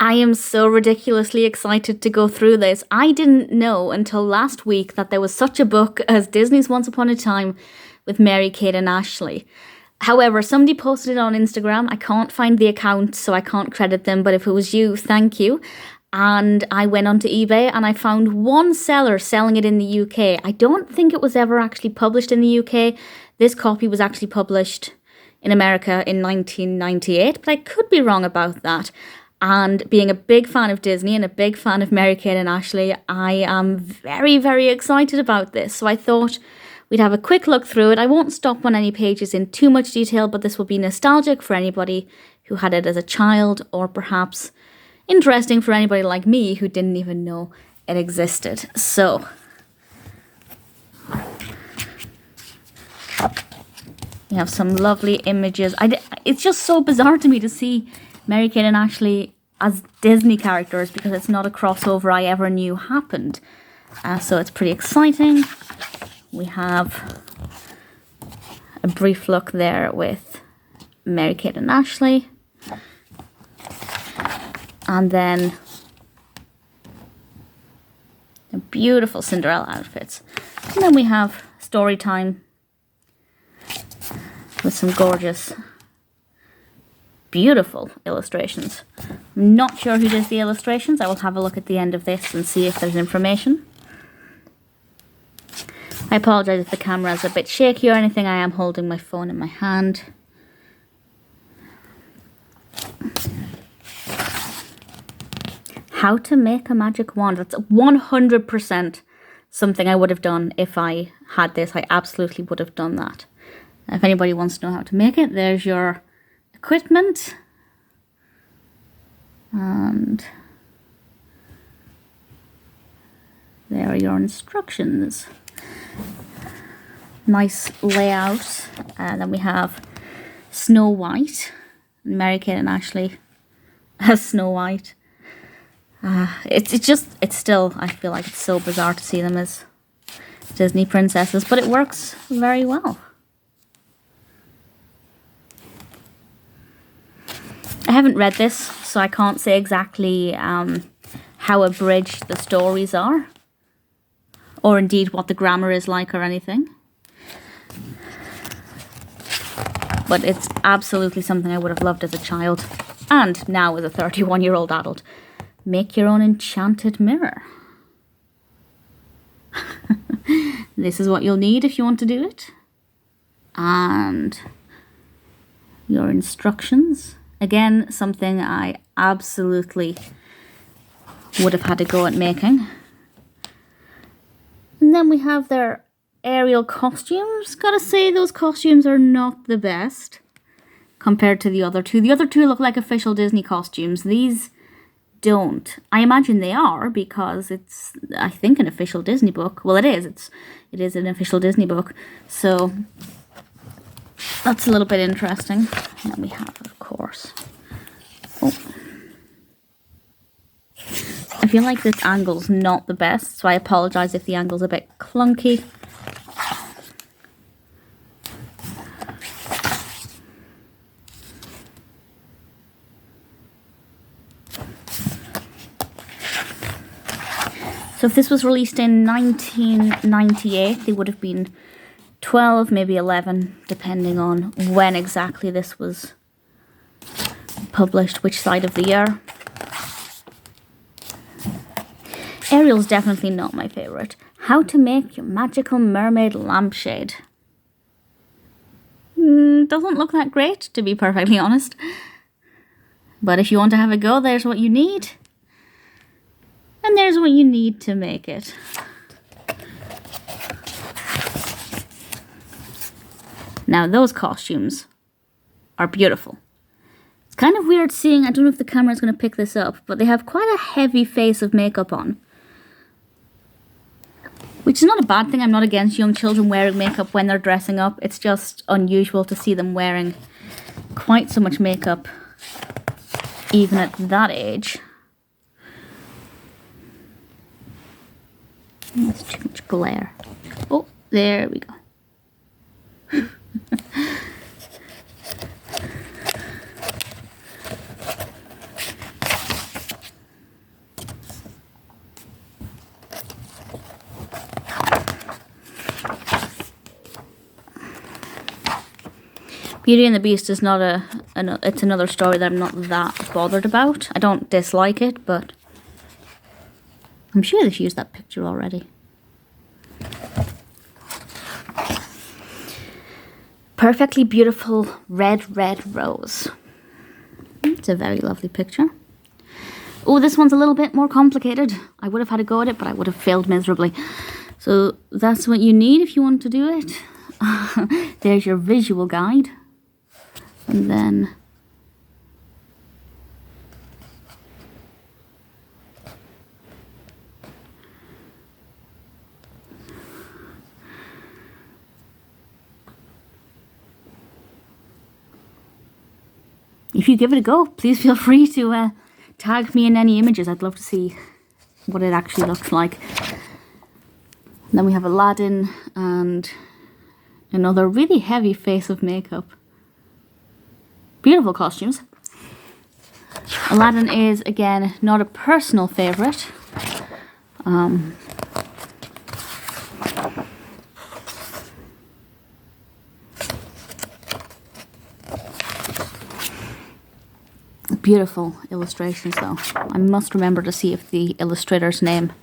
I am so ridiculously excited to go through this. I didn't know until last week that there was such a book as Disney's Once Upon a Time with Mary, Kate and Ashley. However, somebody posted it on Instagram. I can't find the account, so I can't credit them, but if it was you, thank you. And I went onto eBay and I found one seller selling it in the UK. I don't think it was ever actually published in the UK. This copy was actually published in America in 1998, but I could be wrong about that. And being a big fan of Disney and a big fan of Mary, Kate and Ashley, I am very, very excited about this. So I thought we'd have a quick look through it. I won't stop on any pages in too much detail, but this will be nostalgic for anybody who had it as a child, or perhaps interesting for anybody like me who didn't even know it existed. So we have some lovely images. It's just so bizarre to me to see Mary, Kate and Ashley as Disney characters because it's not a crossover I ever knew happened. So it's pretty exciting. We have a brief look there with Mary, Kate and Ashley. And then the beautiful Cinderella outfits. And then we have story time with some gorgeous, beautiful illustrations. I'm not sure who does the illustrations. I will have a look at the end of this and see if there's information. I apologize if the camera is a bit shaky or anything. I am holding my phone in my hand. How to make a magic wand. That's 100% something I would have done if I had this. I absolutely would have done that. If anybody wants to know how to make it, there's your equipment. And there are your instructions. Nice layout. And then we have Snow White. Mary, Kate and Ashley as Snow White. It's still, I feel like it's so bizarre to see them as Disney princesses, but it works very well. I haven't read this, so I can't say exactly how abridged the stories are, or indeed what the grammar is like or anything. But it's absolutely something I would have loved as a child, and now as a 31-year-old adult. Make your own enchanted mirror. This is what you'll need if you want to do it. And your instructions. Again, something I absolutely would have had to go at making. And then we have their Ariel costumes. Gotta say, those costumes are not the best compared to the other two. The other two look like official Disney costumes. These don't. I imagine they are because it's, I think, an official Disney book. Well, it is. It is an official Disney book. So that's a little bit interesting. And then we have, of course. Oh. I feel like this angle's not the best, so I apologize if the angle's a bit clunky. So if this was released in 1998, they would have been 12, maybe 11, depending on when exactly this was published, which side of the year. Ariel's definitely not my favourite. How to make your magical mermaid lampshade. Doesn't look that great, to be perfectly honest. But if you want to have a go, there's what you need. And there's what you need to make it. Now those costumes are beautiful. It's kind of weird seeing, I don't know if the camera's going to pick this up, but they have quite a heavy face of makeup on. Which is not a bad thing. I'm not against young children wearing makeup when they're dressing up. It's just unusual to see them wearing quite so much makeup, even at that age. That's too much glare. Oh, there we go. Beauty and the Beast is not it's another story that I'm not that bothered about. I don't dislike it, but I'm sure they've used that picture already. Perfectly Beautiful Red, Red Rose. It's a very lovely picture. Oh, this one's a little bit more complicated. I would have had a go at it, but I would have failed miserably. So that's what you need if you want to do it. There's your visual guide. And then if you give it a go, please feel free to tag me in any images. I'd love to see what it actually looks like. And then we have Aladdin and another really heavy face of makeup. Beautiful costumes. Aladdin is, again, not a personal favourite. Beautiful illustrations though. I must remember to see if the illustrator's name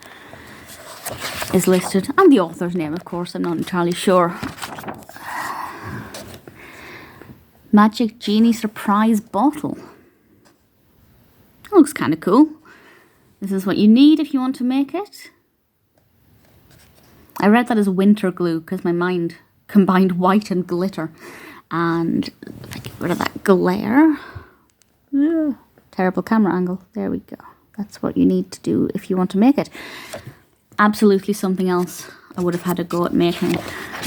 is listed. And the author's name, of course. I'm not entirely sure. Magic Genie Surprise Bottle. That looks kind of cool. This is what you need if you want to make it. I read that as winter glue because my mind combined white and glitter. And if I get rid of that glare. Ugh, terrible camera angle. There we go. That's what you need to do if you want to make it. Absolutely something else I would have had a go at making.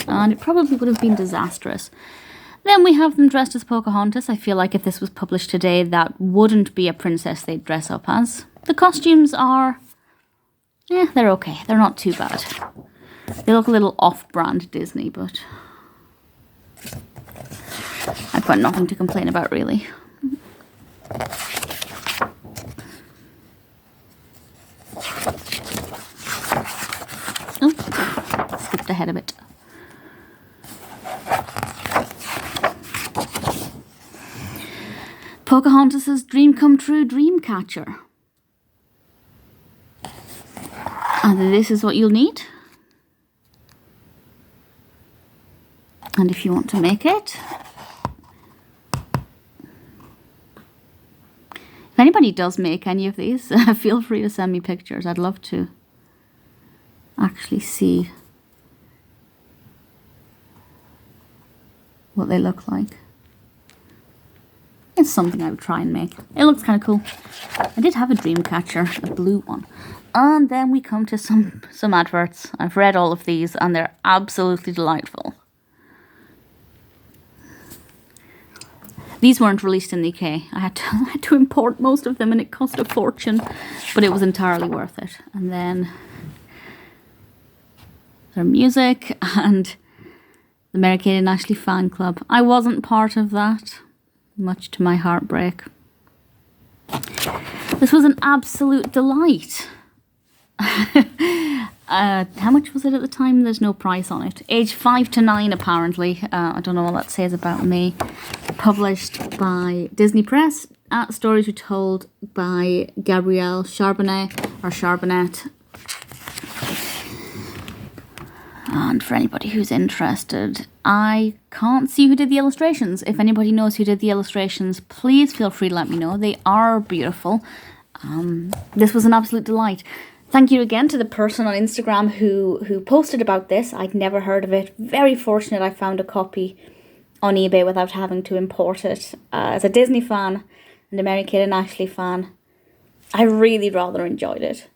And it probably would have been disastrous. Then we have them dressed as Pocahontas. I feel like if this was published today, that wouldn't be a princess they'd dress up as. The costumes are... they're okay. They're not too bad. They look a little off-brand Disney, but... I've got nothing to complain about, really. Oh, skipped ahead a bit. Pocahontas' Dream Come True Dream Catcher. And this is what you'll need. And if you want to make it, if anybody does make any of these, feel free to send me pictures. I'd love to actually see what they look like. It's something I would try and make. It looks kind of cool. I did have a dream catcher, a blue one. And then we come to some adverts. I've read all of these and they're absolutely delightful. These weren't released in the UK. I had to import most of them and it cost a fortune, but it was entirely worth it. And then their music and the Mary-Kate and Ashley fan club. I wasn't part of that, much to my heartbreak. This was an absolute delight. How much was it at the time? There's no price on it. Age 5 to 9 apparently. I don't know what that says about me. Published by Disney Press. Stories retold by Gabrielle Charbonnet or Charbonnet. And for anybody who's interested, I can't see who did the illustrations. If anybody knows who did the illustrations, please feel free to let me know. They are beautiful. This was an absolute delight. Thank you again to the person on Instagram who posted about this. I'd never heard of it. Very fortunate I found a copy on eBay without having to import it. As a Disney fan and a Mary-Kate and Ashley fan, I really rather enjoyed it.